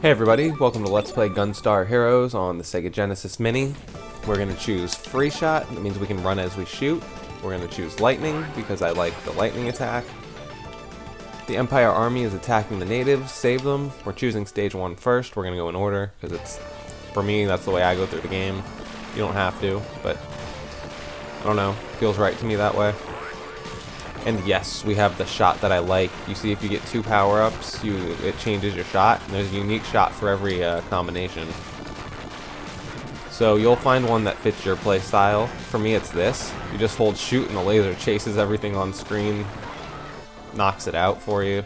Hey everybody, welcome to Let's Play Gunstar Heroes on the Sega Genesis Mini. We're going to choose Free Shot, that means we can run as we shoot. We're going to choose Lightning, because I like the lightning attack. The Empire Army is attacking the natives, save them. We're choosing Stage 1 first, we're going to go in order, because it's, for me, that's the way I go through the game. You don't have to, but I don't know, feels right to me that way. And yes, we have the shot that I like. You see, if you get 2 power-ups, it changes your shot. And there's a unique shot for every combination. So you'll find one that fits your play style. For me, it's this. You just hold shoot and the laser chases everything on screen. Knocks it out for you.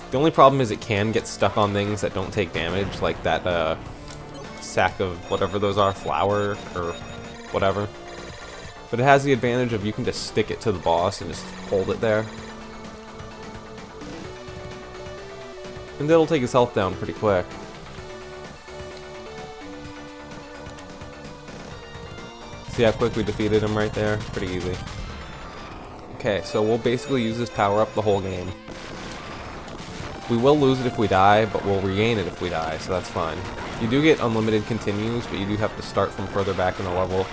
The only problem is it can get stuck on things that don't take damage, like that sack of whatever those are, flour or whatever. But it has the advantage of you can just stick it to the boss and just hold it there. And it'll take his health down pretty quick. See how quick we defeated him right there? Pretty easy. Okay, so we'll basically use this power up the whole game. We will lose it if we die, but we'll regain it if we die, so that's fine. You do get unlimited continues, but you do have to start from further back in the level.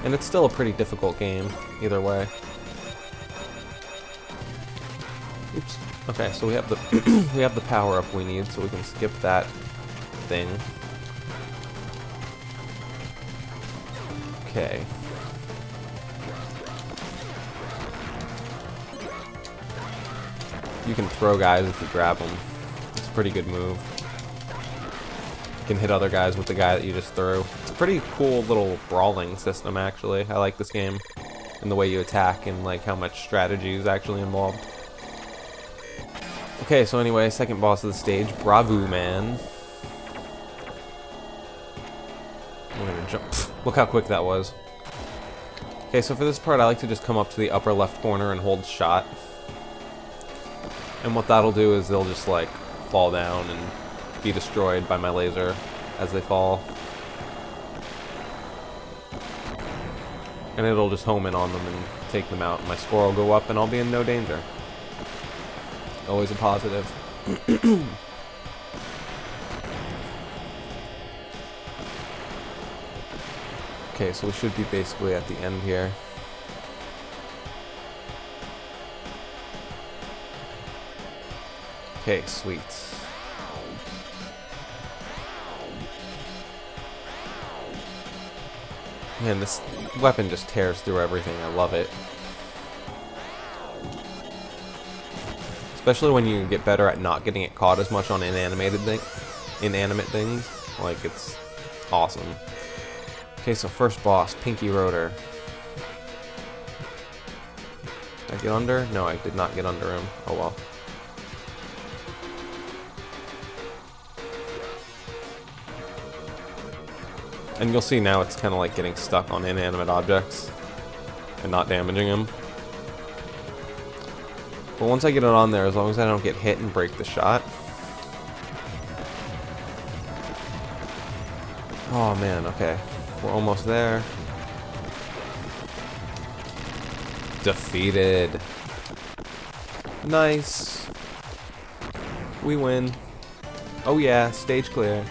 And it's still a pretty difficult game, either way. Oops. Okay, so we have the we have the power up we need, so we can skip that thing. Okay. You can throw guys if you grab them. It's a pretty good move. You can hit other guys with the guy that you just threw. It's a pretty cool little brawling system, actually. I like this game. And the way you attack and like how much strategy is actually involved. Okay, so anyway, second boss of the stage, Bravo Man. We're gonna jump. Pfft, look how quick that was. Okay, so for this part, I like to just come up to the upper left corner and hold shot. And what that'll do is they'll just like fall down and be destroyed by my laser as they fall. And it'll just home in on them and take them out. My score will go up and I'll be in no danger. Always a positive. Okay, so we should be basically at the end here. Okay, sweet. Man, this weapon just tears through everything. I love it. Especially when you get better at not getting it caught as much on inanimate things. Like, it's awesome. Okay, so first boss, Pinky Rotor. Did I get under? No, I did not get under him. Oh well. And you'll see now it's kind of like getting stuck on inanimate objects and not damaging them. But once I get it on there, as long as I don't get hit and break the shot. Oh man, okay. We're almost there. Defeated. Nice. We win. Oh yeah, stage clear.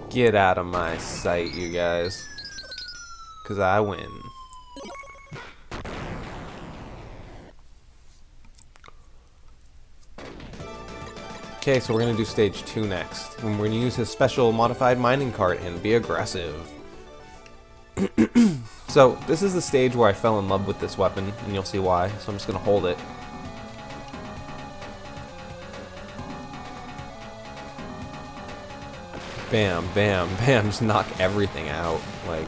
Get out of my sight, you guys. 'Cause I win. Okay, so we're gonna do stage 2 next. And we're gonna use his special modified mining cart and be aggressive. So, this is the stage where I fell in love with this weapon, and you'll see why. So I'm just gonna hold it. Bam, bam, bam, just knock everything out, like,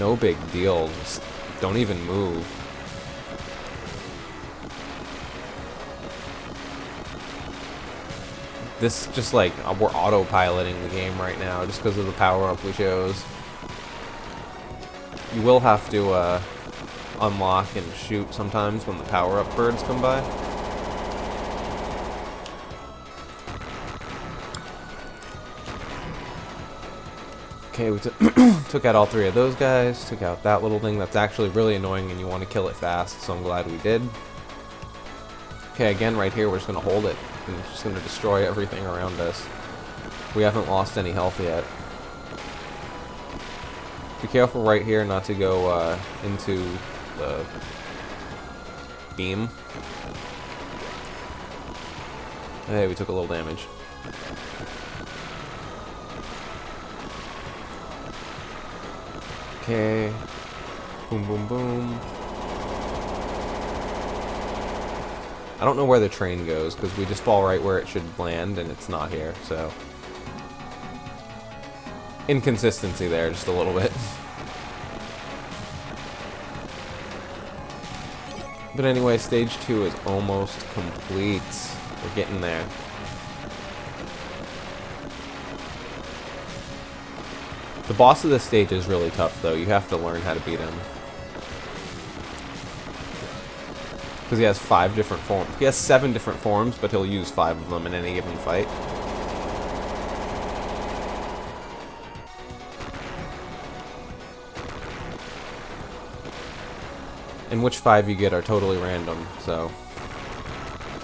no big deal, just don't even move. This just like, we're autopiloting the game right now just because of the power-up we chose. You will have to unlock and shoot sometimes when the power-up birds come by. Okay, we took out all three of those guys, took out that little thing that's actually really annoying and you want to kill it fast, so I'm glad we did. Okay, again, right here, we're just going to hold it, and it's just going to destroy everything around us. We haven't lost any health yet. Be careful right here not to go into the beam. Hey, we took a little damage. Okay. Boom, boom, boom. I don't know where the train goes, because we just fall right where it should land, and it's not here, so... Inconsistency there, just a little bit. But anyway, stage 2 is almost complete. We're getting there. The boss of this stage is really tough, though. You have to learn how to beat him. Because he has 5 different forms. He has 7 different forms, but he'll use 5 of them in any given fight. And which 5 you get are totally random, so...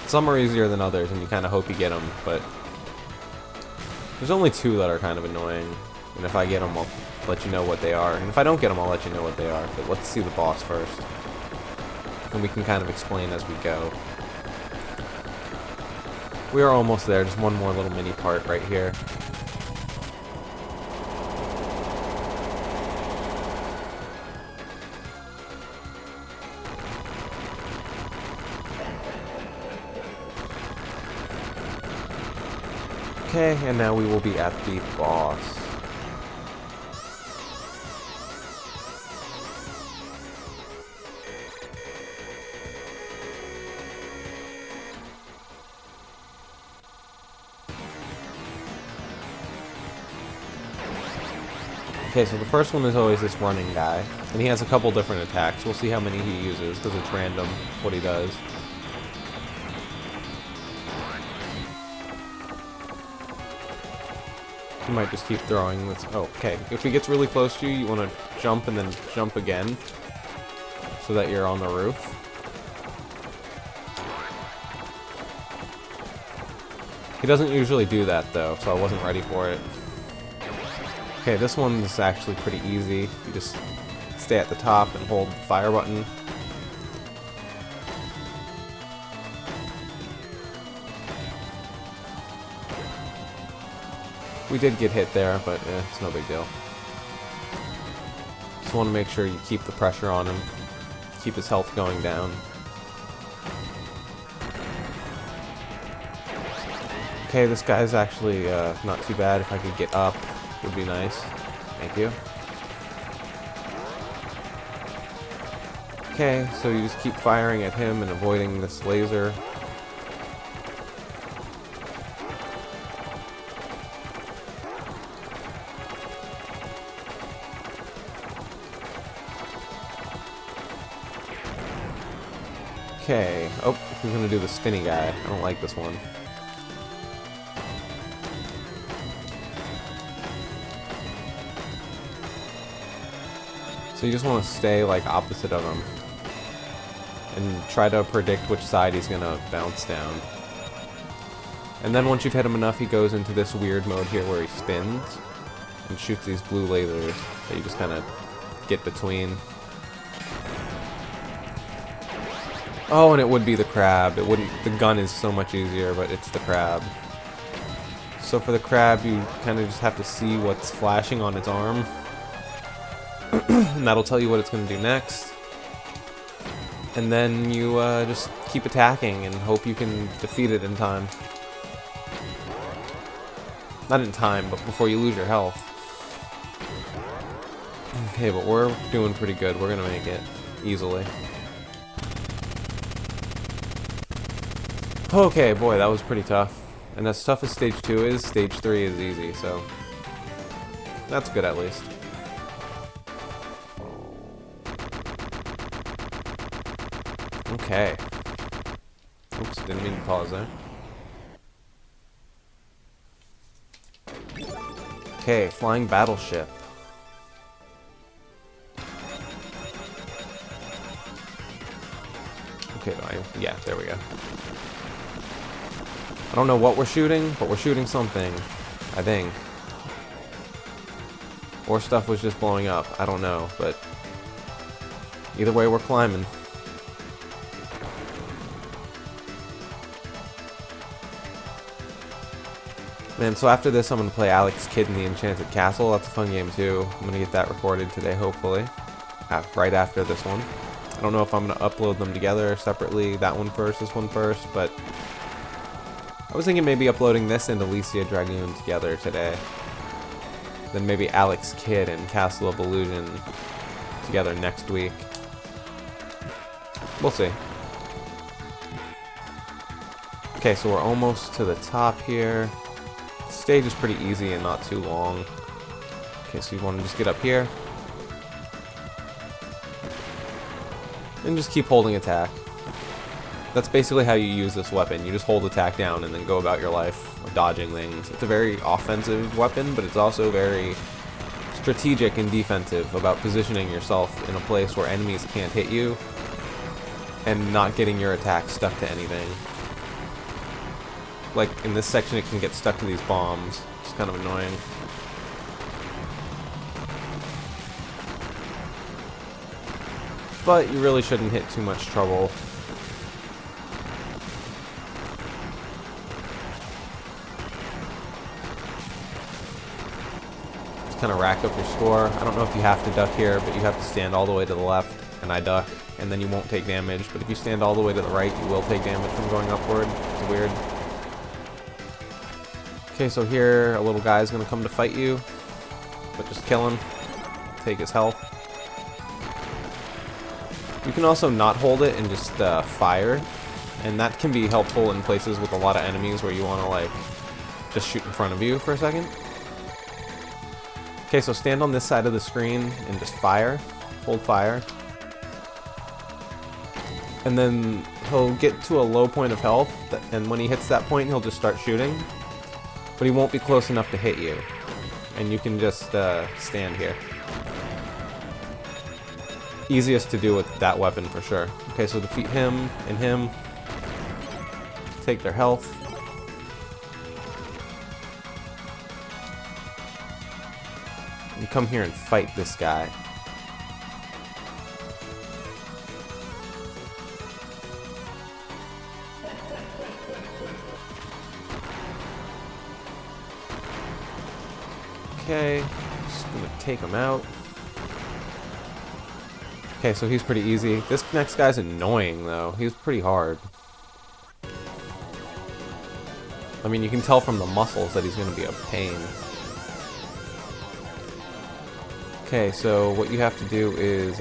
Some are easier than others, and you kind of hope you get them, but... There's only 2 that are kind of annoying. And if I get them, I'll let you know what they are. And if I don't get them, I'll let you know what they are. But let's see the boss first. And we can kind of explain as we go. We are almost there. Just one more little mini part right here. Okay, and now we will be at the boss. Okay, so the first one is always this running guy, and he has a couple different attacks. We'll see how many he uses, because it's random what he does. He might just keep throwing this. Oh, okay. If he gets really close to you, you want to jump and then jump again, so that you're on the roof. He doesn't usually do that, though, so I wasn't ready for it. Okay, this one's actually pretty easy. You just stay at the top and hold the fire button. We did get hit there, but it's no big deal. Just want to make sure you keep the pressure on him. Keep his health going down. Okay, this guy's actually not too bad. If I could get up, would be nice. Thank you. Okay, so you just keep firing at him and avoiding this laser. Okay. Oh, he's gonna do the spinny guy. I don't like this one. So you just want to stay like opposite of him and try to predict which side he's gonna bounce down. And then once you've hit him enough, he goes into this weird mode here where he spins and shoots these blue lasers that you just kind of get between. Oh, and it would be the crab. It wouldn't. The gun is so much easier, but it's the crab. So for the crab, you kind of just have to see what's flashing on its arm. And that'll tell you what it's going to do next. And then you just keep attacking and hope you can defeat it in time. Not in time, but before you lose your health. Okay, but we're doing pretty good. We're going to make it easily. Okay, boy, that was pretty tough. And as tough as stage 2 is, stage 3 is easy, so that's good at least. Okay. Oops, didn't mean to pause there. Okay, flying battleship. Okay, yeah, there we go. I don't know what we're shooting, but we're shooting something, I think. Or stuff was just blowing up, I don't know, but either way we're climbing. Man, so after this I'm going to play Alex Kidd in the Enchanted Castle. That's a fun game too. I'm going to get that recorded today, hopefully. Right after this one. I don't know if I'm going to upload them together separately, that one first, this one first, but I was thinking maybe uploading this and Alicia Dragoon together today. Then maybe Alex Kidd and Castle of Illusion together next week. We'll see. Okay, so we're almost to the top here. The stage is pretty easy and not too long. Okay, so you want to just get up here. And just keep holding attack. That's basically how you use this weapon. You just hold attack down and then go about your life dodging things. It's a very offensive weapon, but it's also very strategic and defensive about positioning yourself in a place where enemies can't hit you and not getting your attack stuck to anything. Like in this section it can get stuck to these bombs. It's kind of annoying. But you really shouldn't hit too much trouble. Just kind of rack up your score. I don't know if you have to duck here, but you have to stand all the way to the left, and I duck, and then you won't take damage. But if you stand all the way to the right, you will take damage from going upward. It's weird. Okay, so here a little guy is going to come to fight you, but just kill him. Take his health. You can also not hold it and just fire, and that can be helpful in places with a lot of enemies where you want to like just shoot in front of you for a second. Okay, so stand on this side of the screen and just fire. Hold fire. And then he'll get to a low point of health, and when he hits that point he'll just start shooting, but he won't be close enough to hit you, and you can just stand here. Easiest to do with that weapon for sure. Okay, so defeat him and him. Take their health. And come here and fight this guy. Okay, just gonna take him out. Okay, so he's pretty easy. This next guy's annoying, though. He's pretty hard. I mean, you can tell from the muscles that he's going to be a pain. Okay, so what you have to do is...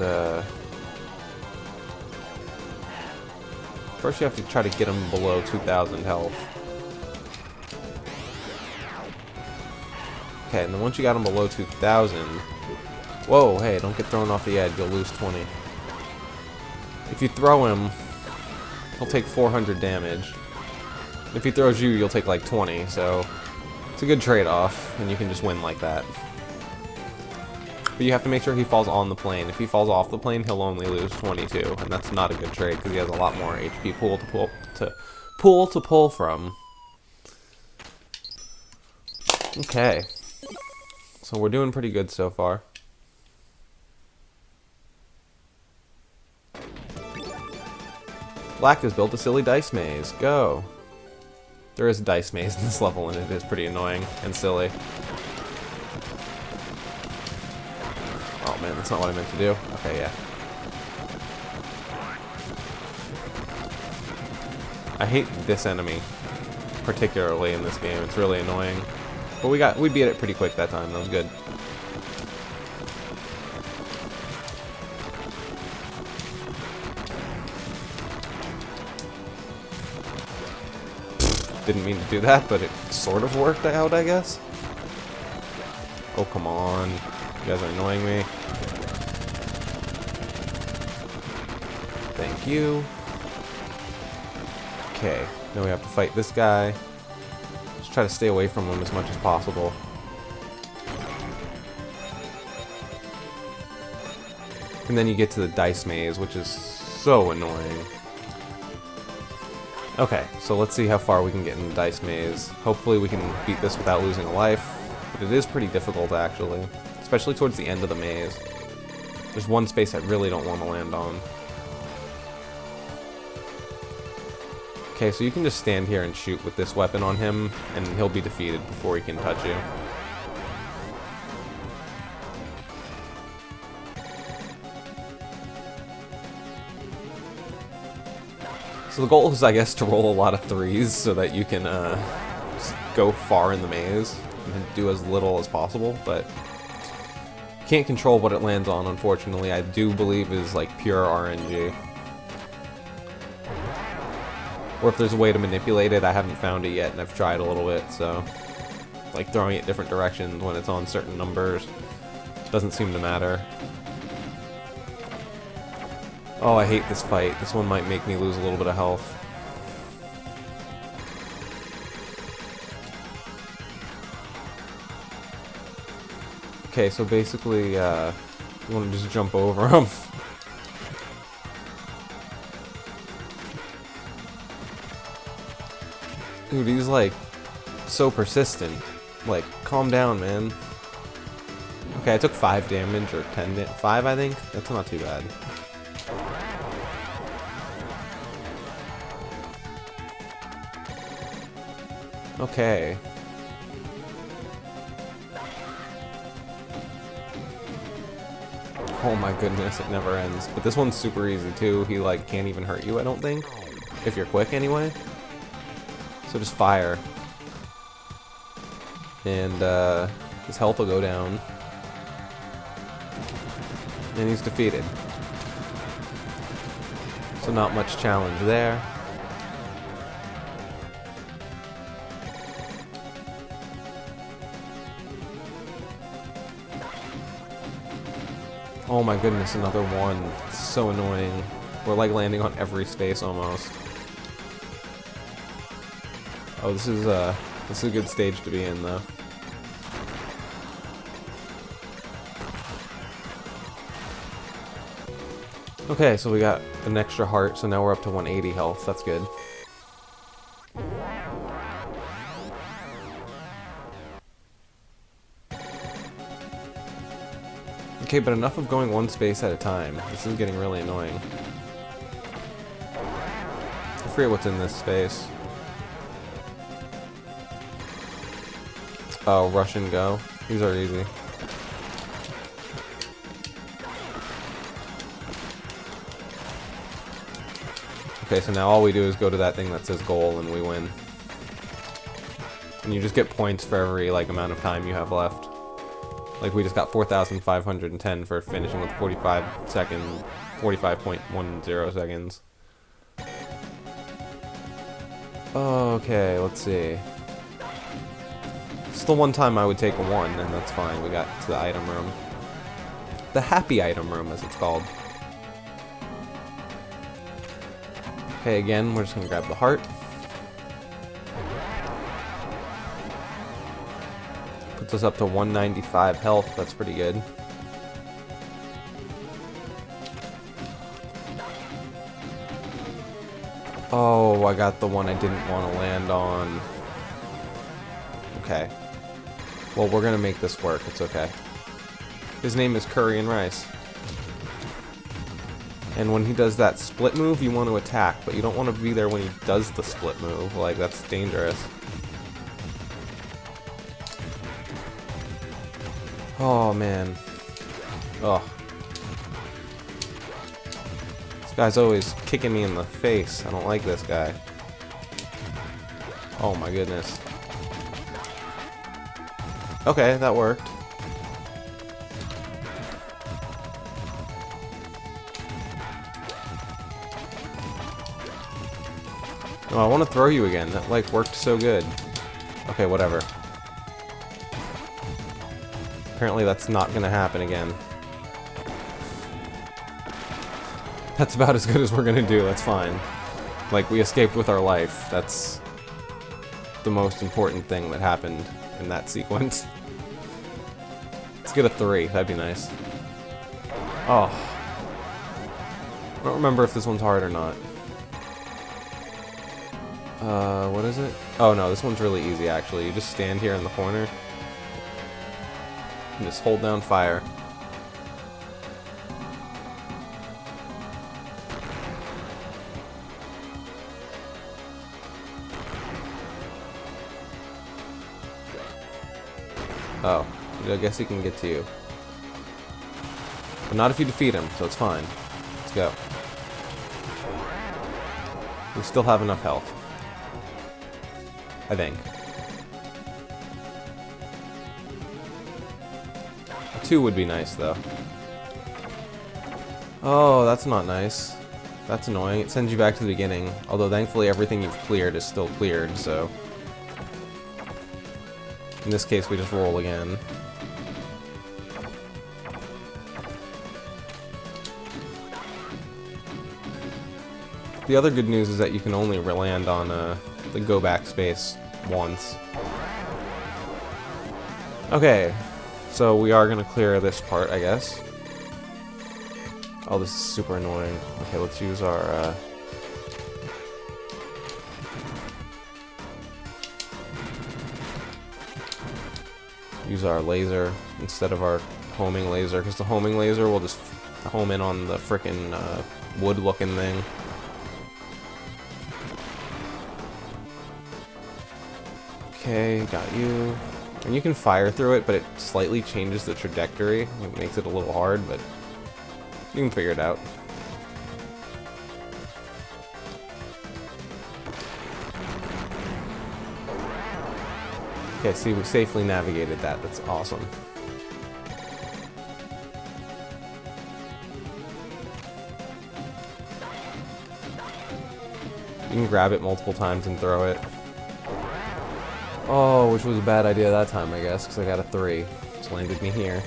first you have to try to get him below 2,000 health. Okay, and then once you got him below 2,000... Whoa, hey, don't get thrown off the edge, you'll lose 20. If you throw him, he'll take 400 damage. If he throws you, you'll take like 20, so it's a good trade-off, and you can just win like that. But you have to make sure he falls on the plane. If he falls off the plane, he'll only lose 22, and that's not a good trade, because he has a lot more HP pool to pull from. Okay. So we're doing pretty good so far. Black has built a silly dice maze. Go. There is a dice maze in this level, and it is pretty annoying and silly. Oh man, that's not what I meant to do. Okay, yeah. I hate this enemy, particularly in this game. It's really annoying. But we beat it pretty quick that time. That was good. Didn't mean to do that, but it sort of worked out, I guess. Oh, come on. You guys are annoying me. Thank you. Okay, now we have to fight this guy. Just try to stay away from him as much as possible. And then you get to the dice maze, which is so annoying. Okay, so let's see how far we can get in the Dice Maze. Hopefully we can beat this without losing a life, but it is pretty difficult actually, especially towards the end of the maze. There's one space I really don't want to land on. Okay, so you can just stand here and shoot with this weapon on him, and he'll be defeated before he can touch you. So the goal is, I guess, to roll a lot of 3s so that you can just go far in the maze and do as little as possible, but can't control what it lands on, unfortunately. I do believe is like pure RNG. Or if there's a way to manipulate it, I haven't found it yet, and I've tried a little bit, so like throwing it different directions when it's on certain numbers doesn't seem to matter. Oh, I hate this fight. This one might make me lose a little bit of health. Okay, so basically, you want to just jump over him. Dude, he's like so persistent. Like, calm down, man. Okay, I took 5 damage, or 5, I think. That's not too bad. Okay. Oh my goodness, it never ends. But this one's super easy too. He like can't even hurt you, I don't think. If you're quick anyway. So just fire. And his health will go down. And he's defeated. So not much challenge there. Oh my goodness, another one. It's so annoying. We're like landing on every space almost. Oh, this is a good stage to be in though. Okay, so we got an extra heart, so now we're up to 180 health. That's good. Okay, but enough of going one space at a time. This is getting really annoying. I forget what's in this space. Oh, rush and go. These are easy. Okay, so now all we do is go to that thing that says goal and we win. And you just get points for every like amount of time you have left. Like we just got 4,510 for finishing with 45.10 seconds. Okay, let's see. It's the one time I would take a 1, and that's fine. We got to the item room. The happy item room, as it's called. Okay, again, we're just gonna grab the heart. Puts us up to 195 health. That's pretty good. Oh, I got the one I didn't want to land on. Okay. Well, we're gonna make this work. It's okay. His name is Curry and Rice. And when he does that split move, you want to attack, but you don't want to be there when he does the split move. Like, that's dangerous. Oh, man. Oh. This guy's always kicking me in the face. I don't like this guy. Oh, my goodness. Okay, that worked. Oh, I want to throw you again. That, like, worked so good. Okay, whatever. Apparently that's not gonna happen again. That's about as good as we're gonna do, that's fine. Like, we escaped with our life. That's the most important thing that happened in that sequence. Let's get a 3, that'd be nice. Oh. I don't remember if this one's hard or not. What is it? Oh no, this one's really easy actually. You just stand here in the corner and just hold down fire. Oh, I guess he can get to you. But not if you defeat him, so it's fine. Let's go. We still have enough health. I think. A 2 would be nice, though. Oh, that's not nice. That's annoying. It sends you back to the beginning. Although, thankfully, everything you've cleared is still cleared, so... In this case, we just roll again. The other good news is that you can only land on the go back space once. Okay, so we are gonna clear this part, I guess. Oh, this is super annoying. Okay, let's use our laser instead of our homing laser, because the homing laser will just home in on the frickin' wood-looking thing. Okay, got you. And you can fire through it, but it slightly changes the trajectory. It makes it a little hard, but you can figure it out. Okay, see, we safely navigated that. That's awesome. You can grab it multiple times and throw it. Oh, which was a bad idea that time, I guess, because I got a 3. Just landed me here.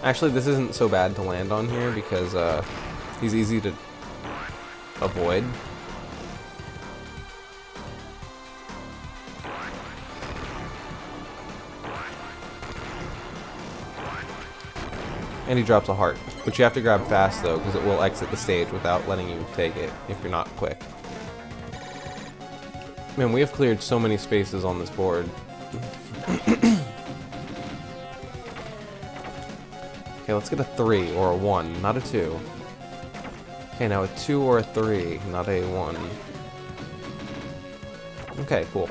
Actually, this isn't so bad to land on here because he's easy to avoid. And he drops a heart. But you have to grab fast, though, because it will exit the stage without letting you take it if you're not quick. Man, we have cleared so many spaces on this board. Okay, let's get a 3 or a 1, not a 2. Okay, now a 2 or a 3, not a 1. Okay, cool.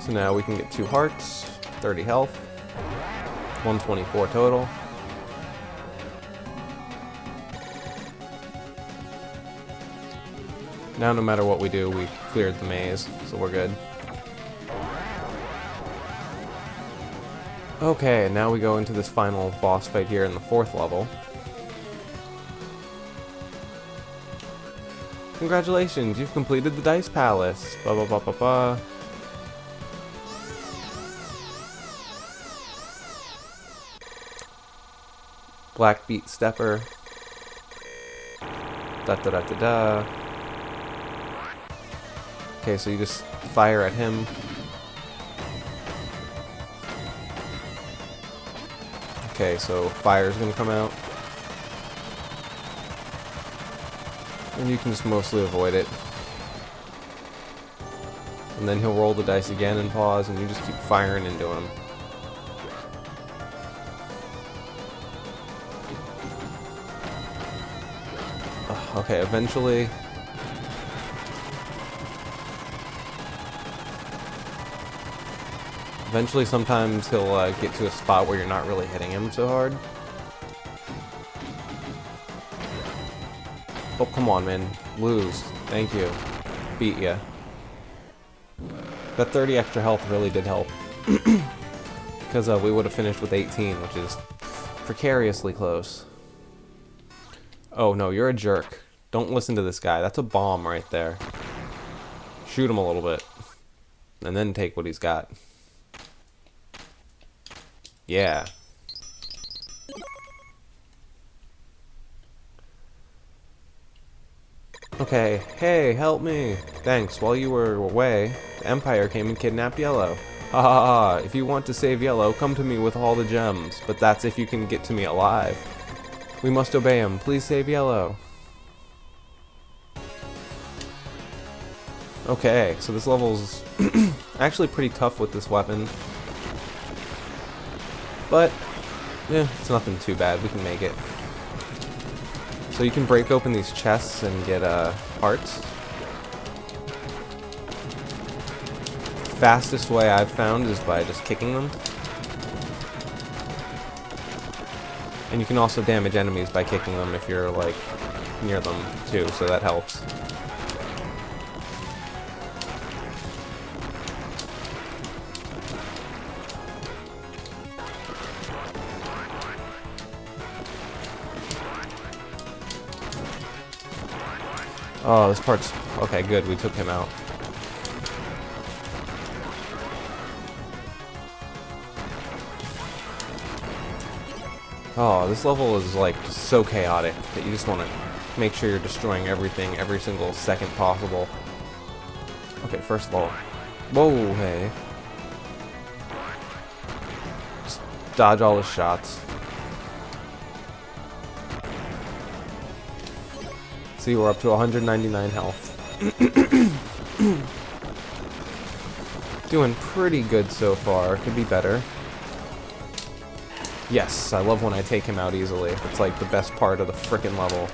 So now we can get 2 hearts, 30 health, 124 total. Now no matter what we do, we cleared the maze, so we're good. Okay, now we go into this final boss fight here in the 4th level. Congratulations, you've completed the Dice Palace. Ba ba ba ba ba. Black Beat Stepper. Da da da da da. Okay, so you just fire at him. Okay, so fire's gonna come out. And you can just mostly avoid it. And then he'll roll the dice again and pause, and you just keep firing into him. Okay, eventually... Eventually, sometimes he'll get to a spot where you're not really hitting him so hard. Oh, come on, man. Lose. Thank you. Beat ya. That 30 extra health really did help. Because we would have finished with 18, which is precariously close. Oh, no, you're a jerk. Don't listen to this guy. That's a bomb right there. Shoot him a little bit. And then take what he's got. Yeah. Okay, hey, help me. Thanks, while you were away, the Empire came and kidnapped Yellow. Ha ha ha, if you want to save Yellow, come to me with all the gems, but that's if you can get to me alive. We must obey him. Please save Yellow. Okay, so this level's actually pretty tough with this weapon. But, yeah, it's nothing too bad. We can make it. So you can break open these chests and get parts. Fastest way I've found is by just kicking them. And you can also damage enemies by kicking them if you're, like, near them, too, so that helps. Oh, this part's... Okay, good, we took him out. Oh, this level is, like, so chaotic that you just want to make sure you're destroying everything every single second possible. Okay, first of all... Whoa, hey. Just dodge all his shots. See, we're up to 199 health. Doing pretty good so far. Could be better. Yes, I love when I take him out easily. It's like the best part of the frickin' level.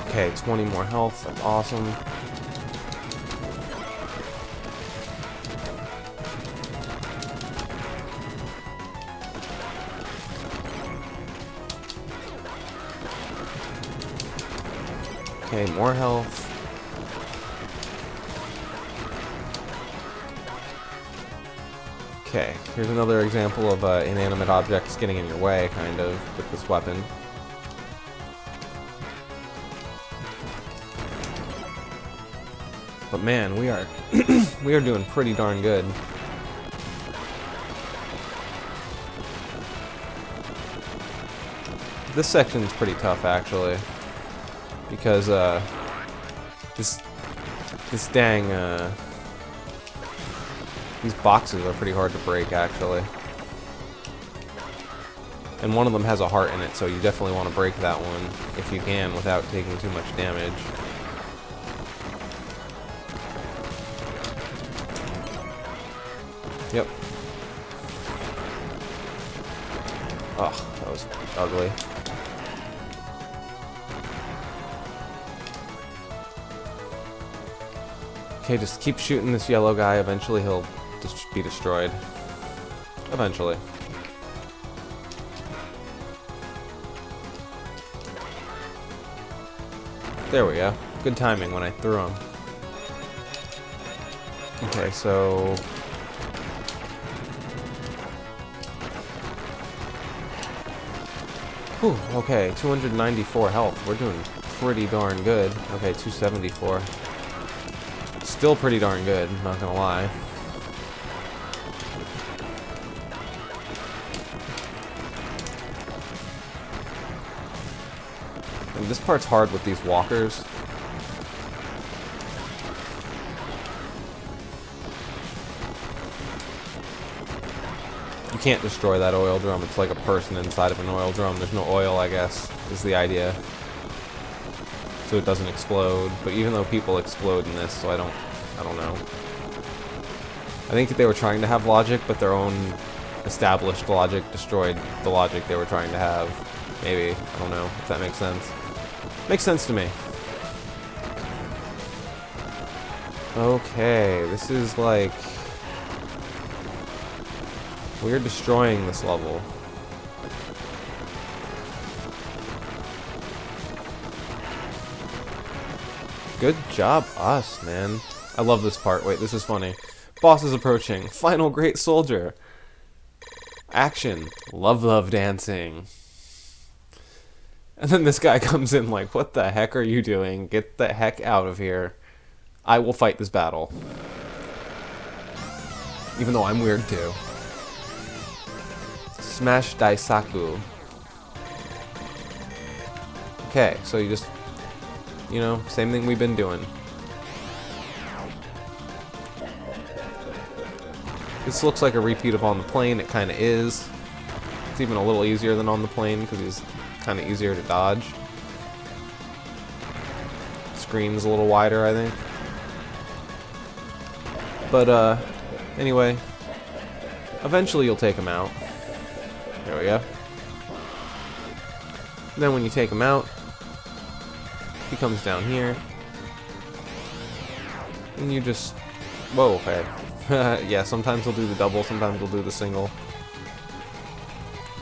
Okay, 20 more health. That's awesome. Okay, more health. Okay, here's another example of inanimate objects getting in your way, kind of, with this weapon. But man, we are we are doing pretty darn good. This section's pretty tough, actually, because this dang these boxes are pretty hard to break, actually. And one of them has a heart in it, so you definitely want to break that one if you can without taking too much damage. Yep. Oh, that was ugly. Okay, just keep shooting this yellow guy. Eventually he'll just be destroyed. Eventually. There we go. Good timing when I threw him. Okay, so... Whew, okay, 294 health. We're doing pretty darn good. Okay, 274. Still pretty darn good, not gonna lie. And this part's hard with these walkers. You can't destroy that oil drum. It's like a person inside of an oil drum. There's no oil, I guess, is the idea. So it doesn't explode. But even though people explode in this, so I don't know. I think that they were trying to have logic, but their own established logic destroyed the logic they were trying to have. Maybe. I don't know if that makes sense. Makes sense to me. Okay, this is like... We're destroying this level. Good job, us, man. I love this part. Wait, this is funny. Boss is approaching. Final great soldier. Action. Love dancing. And then this guy comes in like, what the heck are you doing? Get the heck out of here. I will fight this battle. Even though I'm weird too. Smash Daisaku. Okay, so you just you know, same thing we've been doing. This looks like a repeat of On the Plane. It kind of is. It's even a little easier than On the Plane because he's kind of easier to dodge. Screen's a little wider, I think. But, anyway, eventually you'll take him out. There we go. And then when you take him out, he comes down here. And you just... Whoa, okay. Yeah, sometimes he'll do the double, sometimes he'll do the single.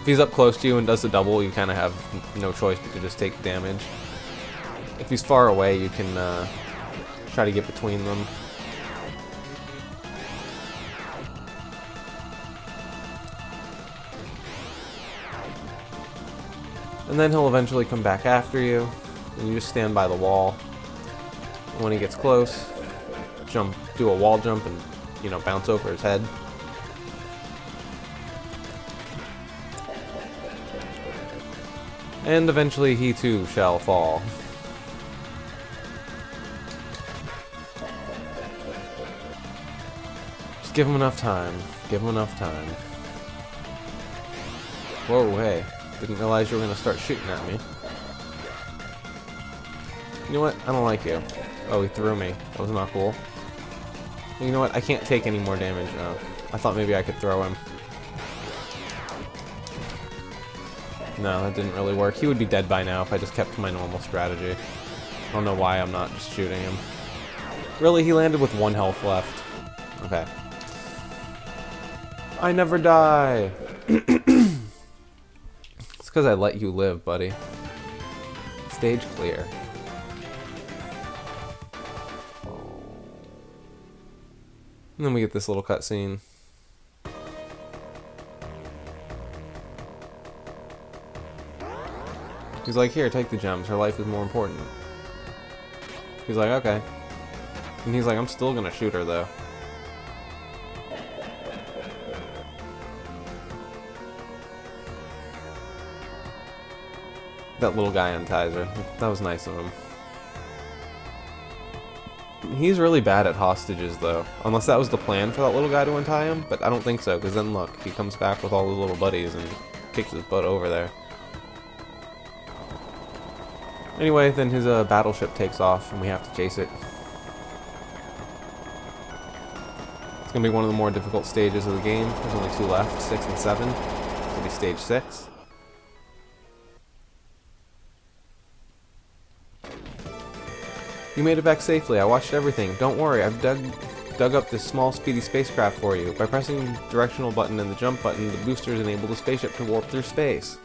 If he's up close to you and does the double, you kind of have no choice but to just take the damage. If he's far away, you can try to get between them. And then he'll eventually come back after you, and you just stand by the wall. And when he gets close, jump, do a wall jump, and you know, bounce over his head. And eventually he too shall fall. Just give him enough time. Give him enough time. Whoa, hey. Didn't realize you were going to start shooting at me. You know what? I don't like you. Oh, he threw me. That was not cool. You know what? I can't take any more damage. Oh, I thought maybe I could throw him. No, that didn't really work. He would be dead by now if I just kept to my normal strategy. I don't know why I'm not just shooting him. Really? He landed with 1 health left. Okay. I never die! It's because I let you live, buddy. Stage clear. And then we get this little cutscene. He's like, here, take the gems. Her life is more important. He's like, okay. And he's like, I'm still gonna shoot her, though. That little guy unties her. That was nice of him. He's really bad at hostages, though. Unless that was the plan for that little guy to untie him, but I don't think so, because then look, he comes back with all his little buddies and kicks his butt over there. Anyway, then his battleship takes off, and we have to chase it. It's going to be one of the more difficult stages of the game. There's only 2 left, 6 and 7. This will be stage 6. You made it back safely. I watched everything. Don't worry, I've dug up this small, speedy spacecraft for you. By pressing the directional button and the jump button, the boosters enable the spaceship to warp through space.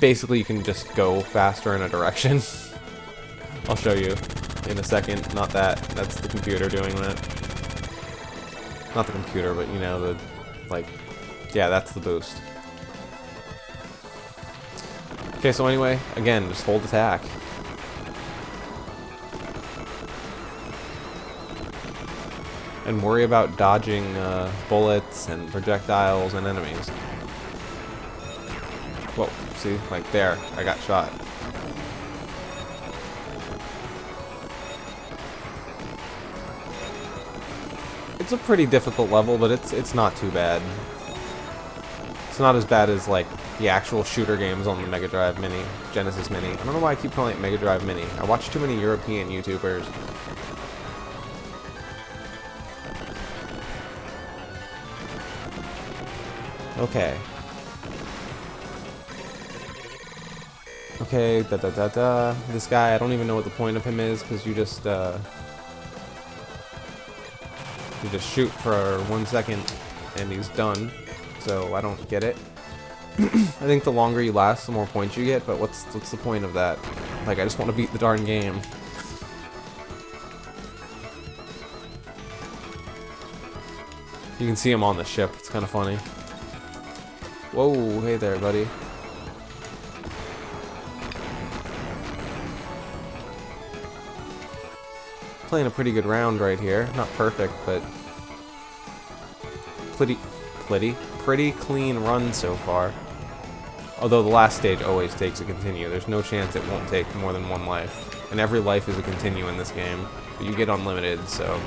Basically, you can just go faster in a direction. I'll show you in a second. Not that. That's the computer doing that. Not the computer, but you know, the, like, yeah, that's the boost. Okay, so anyway, again, just hold attack. And worry about dodging bullets and projectiles and enemies. Whoa, see? Like there, I got shot. It's a pretty difficult level, but it's not too bad. It's not as bad as, like, the actual shooter games on the Mega Drive Mini, Genesis Mini. I don't know why I keep calling it Mega Drive Mini. I watch too many European YouTubers. Okay. Okay, This guy, I don't even know what the point of him is, because you just shoot for 1 second and he's done. So I don't get it. I think the longer you last, the more points you get, but what's the point of that? Like, I just want to beat the darn game. You can see him on the ship. It's kind of funny. Whoa, hey there, buddy. Playing a pretty good round right here. Not perfect, but pretty clean run so far. Although the last stage always takes a continue. There's no chance it won't take more than one life. And every life is a continue in this game. But you get unlimited, so...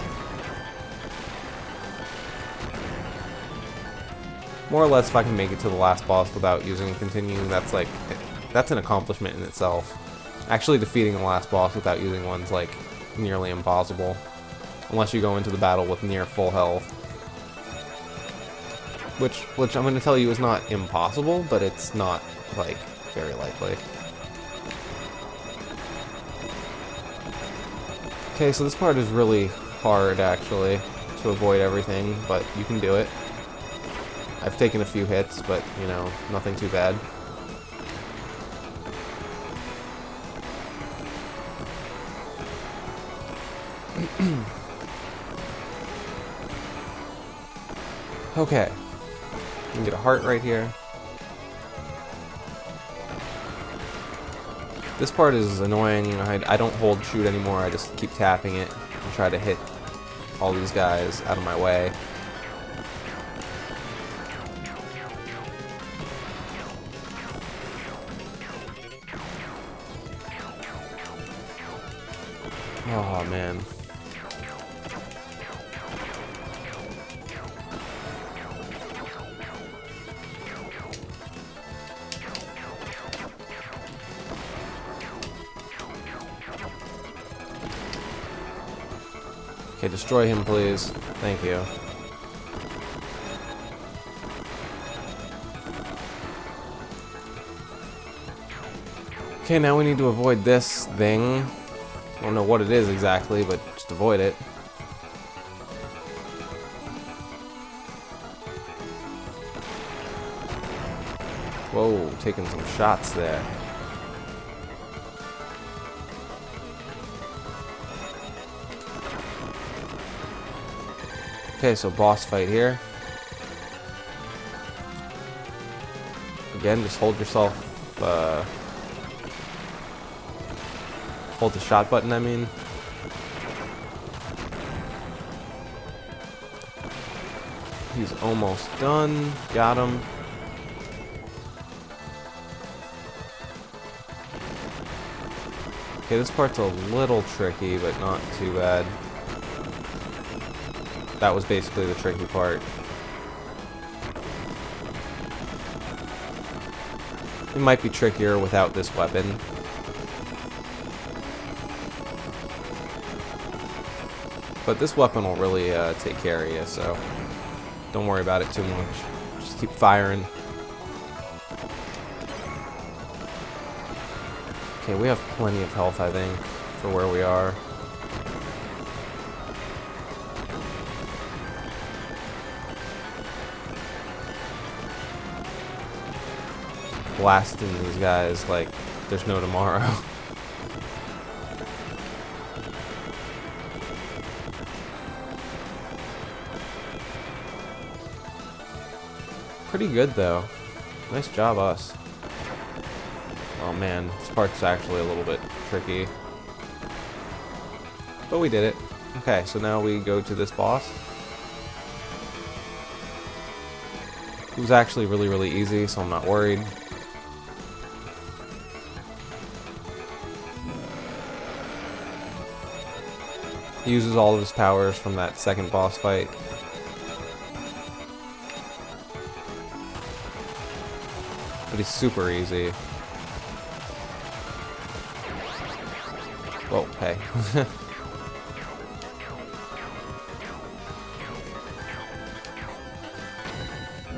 More or less, if I can make it to the last boss without using a continue, that's like... That's an accomplishment in itself. Actually defeating the last boss without using one's like nearly impossible. Unless you go into the battle with near full health. Which I'm going to tell you is not impossible, but it's not, like, very likely. Okay, so this part is really hard, actually, to avoid everything, but you can do it. I've taken a few hits, but, you know, nothing too bad. Okay. You can get a heart right here. This part is annoying. I don't hold shoot anymore. I just keep tapping it and try to hit all these guys out of my way. Oh, man. Okay, destroy him, please. Thank you. Okay, now we need to avoid this thing. I don't know what it is exactly, but just avoid it. Whoa, taking some shots there. Okay, so boss fight here. Again, just hold yourself, hold the shot button, I mean. He's almost done. Got him. Okay, this part's a little tricky, but not too bad. That was basically the tricky part. It might be trickier without this weapon. But this weapon will really take care of you, so don't worry about it too much. Just keep firing. Okay, we have plenty of health, I think, for where we are. Blasting these guys like there's no tomorrow. Pretty good though. Nice job, us. Oh man, this part's actually a little bit tricky. But we did it. Okay, so now we go to this boss. It was actually really, really easy, so I'm not worried. He uses all of his powers from that second boss fight. But he's super easy. Whoa, hey.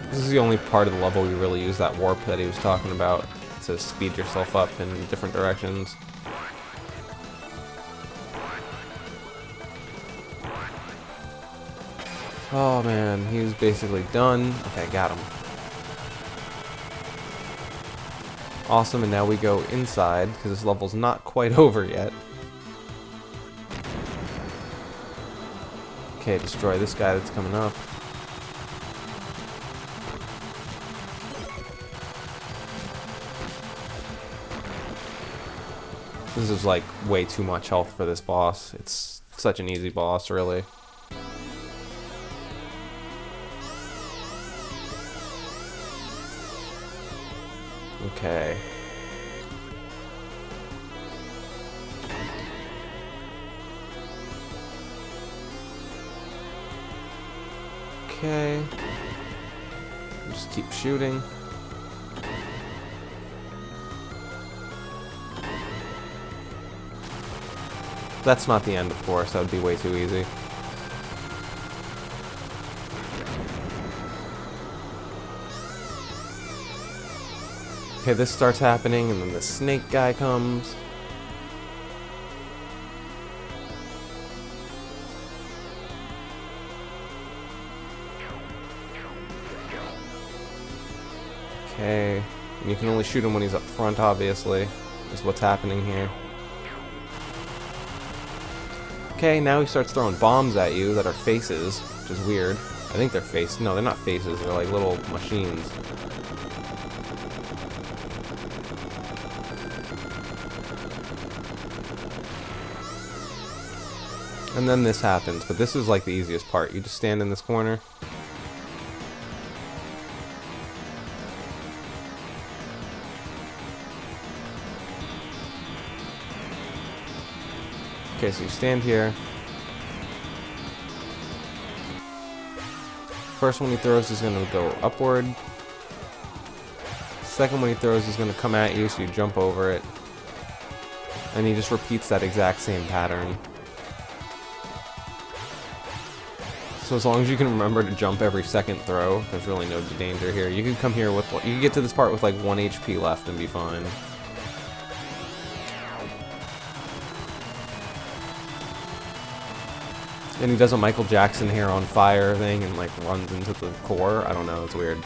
This is the only part of the level you really use that warp that he was talking about to speed yourself up in different directions. Oh man, he's basically done. Okay, got him. Awesome, and now we go inside, because this level's not quite over yet. Okay, destroy this guy that's coming up. This is like way too much health for this boss. It's such an easy boss, really. Okay. Okay. Just keep shooting. That's not the end, of course. That would be way too easy. Okay, this starts happening, and then the snake guy comes. Okay, and you can only shoot him when he's up front, obviously, is what's happening here. Okay, now he starts throwing bombs at you that are faces, which is weird. I think they're faces. No, they're not faces. They're like little machines. And then this happens, but this is like the easiest part. You just stand in this corner. Okay, so you stand here. First one he throws is going to go upward. Second one he throws is going to come at you, so you jump over it. And he just repeats that exact same pattern. So as long as you can remember to jump every second throw, there's really no danger here. You can come here with, you can get to this part with like 1 HP left and be fine. And he does a Michael Jackson hair on fire thing and like runs into the core. I don't know, it's weird.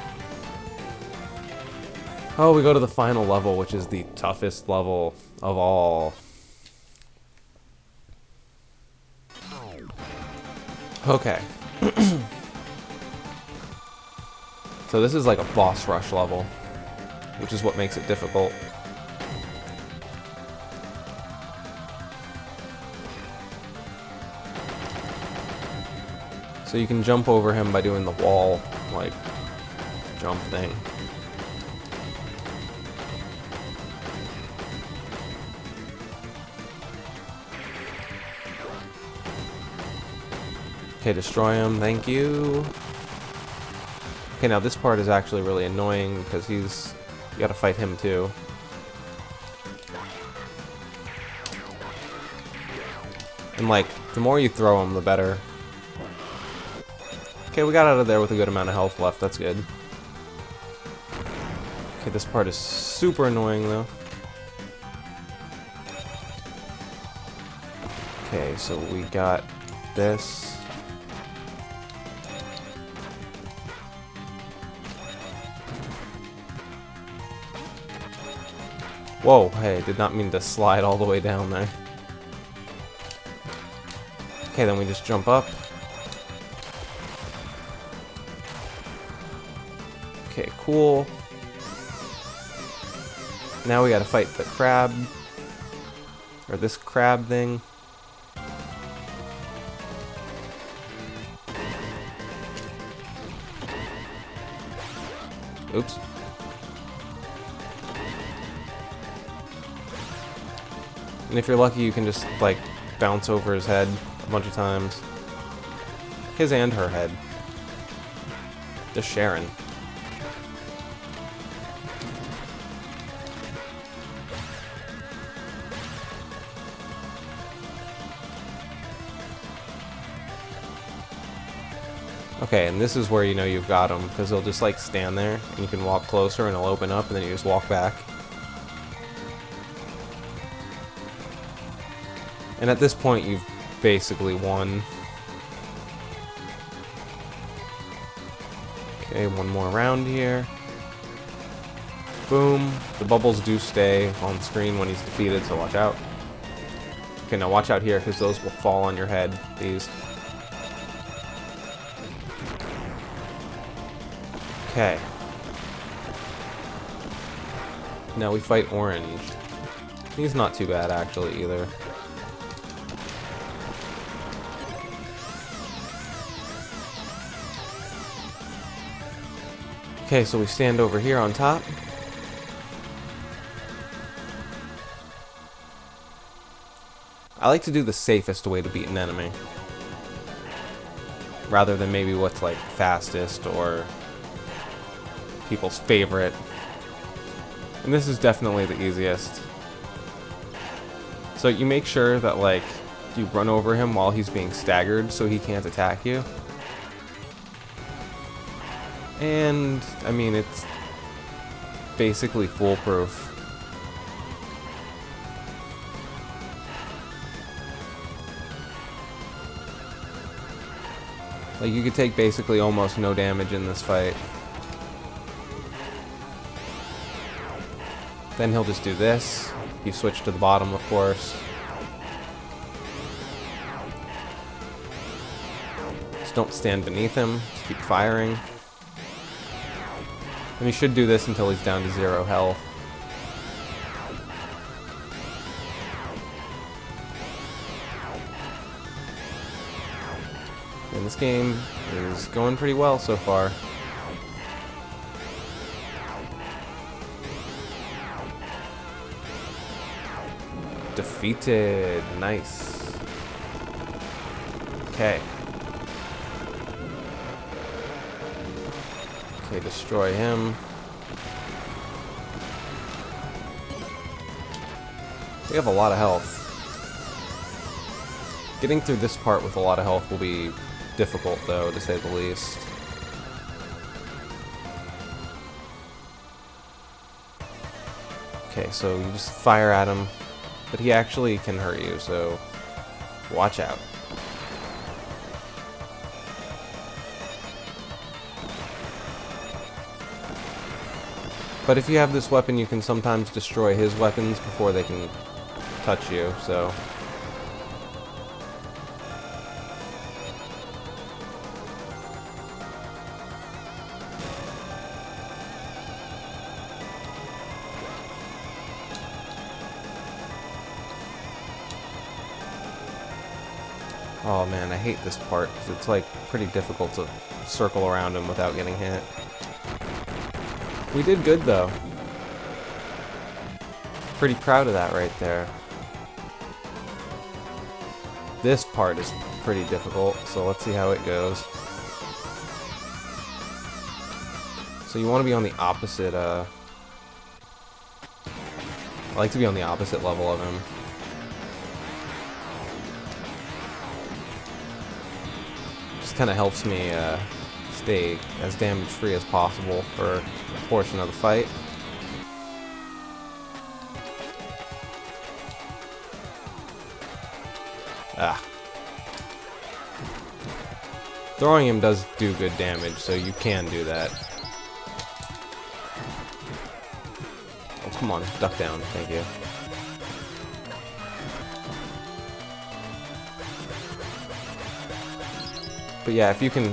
Oh, we go to the final level, which is the toughest level of all. Okay. So this is like a boss rush level, which is what makes it difficult. So you can jump over him by doing the wall, like, jump thing. Okay, destroy him, thank you. Okay, now this part is actually really annoying because you gotta fight him too. And like, the more you throw him, the better. Okay, we got out of there with a good amount of health left, that's good. Okay, this part is super annoying though. Okay, so we got this. Whoa, hey, did not mean to slide all the way down there. Okay, then we just jump up. Okay, cool. Now we gotta fight the crab. Or this crab thing. Oops. And if you're lucky, you can just, like, bounce over his head a bunch of times. His and her head. Just sharing. Okay, and this is where you know you've got him, because he'll just like stand there, and you can walk closer, and he'll open up, and then you just walk back. And at this point, you've basically won. Okay, one more round here. Boom. The bubbles do stay on screen when he's defeated, so watch out. Okay, now watch out here, because those will fall on your head, these. Okay. Now we fight Orange. He's not too bad, actually, either. Okay, so we stand over here on top. I like to do the safest way to beat an enemy, rather than maybe what's like fastest or people's favorite. And this is definitely the easiest. So you make sure that like you run over him while he's being staggered so he can't attack you. And I mean, it's basically foolproof. Like, you could take basically almost no damage in this fight. Then he'll just do this. You switch to the bottom, of course. Just don't stand beneath him. Just keep firing. And you should do this until he's down to 0 health. And this game is going pretty well so far. Defeated. Nice. Okay. Okay, destroy him. We have a lot of health. Getting through this part with a lot of health will be difficult, though, to say the least. Okay, so you just fire at him, but he actually can hurt you, so watch out. But if you have this weapon, you can sometimes destroy his weapons before they can touch you, so... Oh man, I hate this part, because it's like pretty difficult to circle around him without getting hit. We did good though. Pretty proud of that right there. This part is pretty difficult, so let's see how it goes. So you want to be on the opposite, I like to be on the opposite level of him. Kind of helps me stay as damage free as possible for a portion of the fight. Throwing him does do good damage, so you can do that. Oh, come on, duck down, thank you. But yeah, if you can,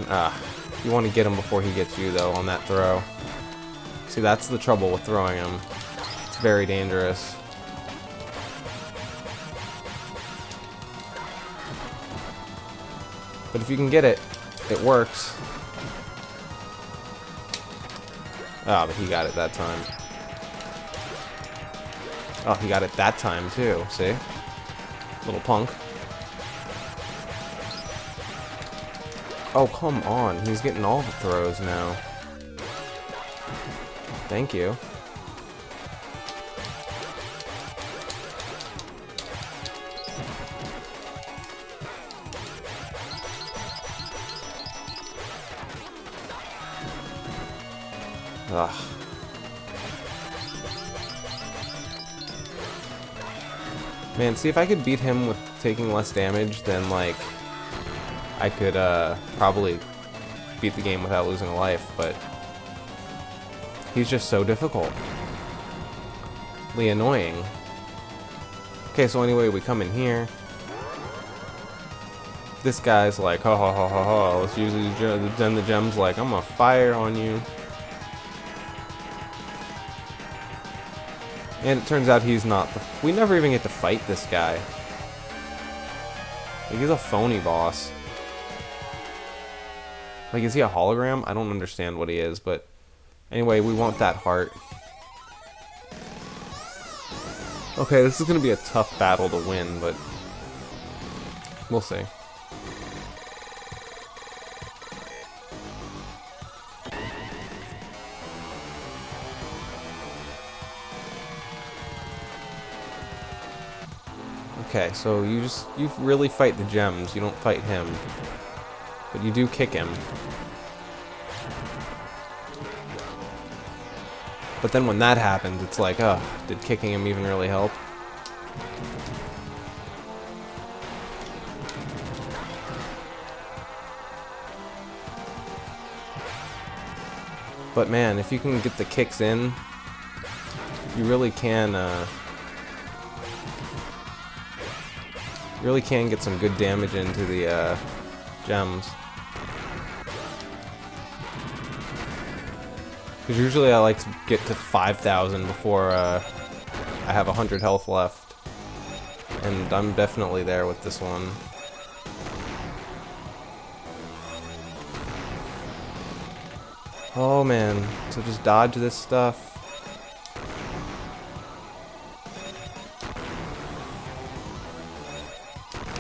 you want to get him before he gets you, though, on that throw. See, that's the trouble with throwing him. It's very dangerous. But if you can get it, it works. Ah, but he got it that time. Oh, he got it that time, too. See? Little punk. Oh, come on. He's getting all the throws now. Thank you. Ugh. Man, see, if I could beat him with taking less damage, then, like, I could probably beat the game without losing a life, but he's just so difficult. Really annoying. Okay, so anyway, we come in here. This guy's like, ha ha ha ha ha, let's use these gems. Then the gem's like, I'm gonna fire on you. And it turns out he's not the... We never even get to fight this guy. Like, he's a phony boss. Like, is he a hologram? I don't understand what he is, but... Anyway, we want that heart. Okay, this is gonna be a tough battle to win, but... We'll see. Okay, so you really fight the gems, you don't fight him. But you do kick him. But then when that happens, it's like, oh, did kicking him even really help? But man, if you can get the kicks in, you really can get some good damage into the gems. Because usually I like to get to 5,000 before I have 100 health left. And I'm definitely there with this one. Oh man, so just dodge this stuff.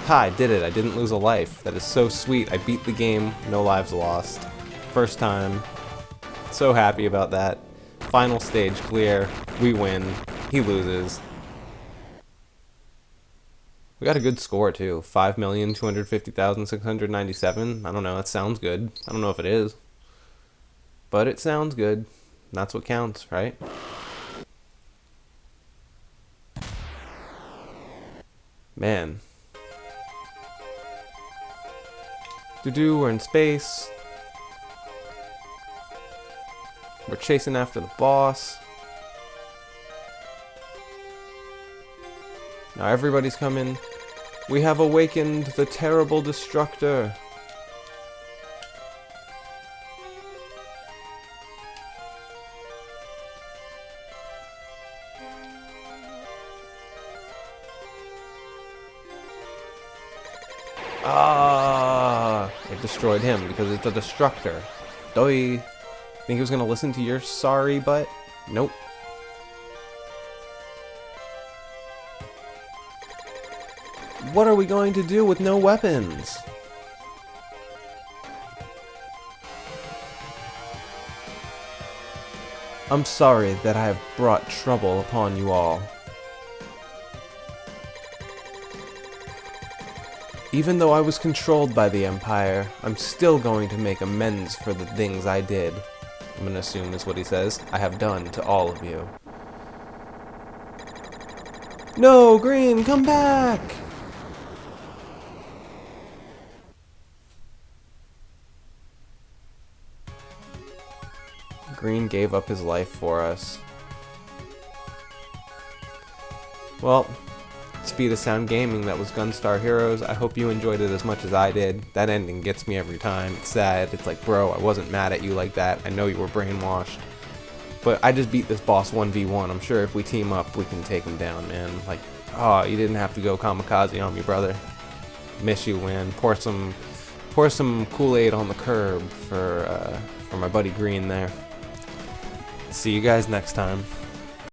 Ha, I did it. I didn't lose a life. That is so sweet. I beat the game, no lives lost. First time. So happy about that. Final stage clear. We win. He loses. We got a good score too. 5,250,697. I don't know, that sounds good. I don't know if it is. But it sounds good. That's what counts, right? Man. We're in space. We're chasing after the boss. Now everybody's coming. We have awakened the terrible destructor. Ah! It destroyed him because it's a destructor. Doi. Think he was gonna listen to your sorry butt? Nope. What are we going to do with no weapons? I'm sorry that I have brought trouble upon you all. Even though I was controlled by the Empire, I'm still going to make amends for the things I did. I'm gonna assume is what he says. I have done to all of you. No, Green, come back! Green gave up his life for us. Well, Speed of Sound Gaming, that was Gunstar Heroes. I hope you enjoyed it as much as I did. That ending gets me every time. It's sad. It's like, bro, I wasn't mad at you like that. I know you were brainwashed. But I just beat this boss 1v1. I'm sure if we team up, we can take him down, man. Like, oh, you didn't have to go kamikaze on me, brother. Miss you, man. Pour some Kool-Aid on the curb for my buddy Green there. See you guys next time.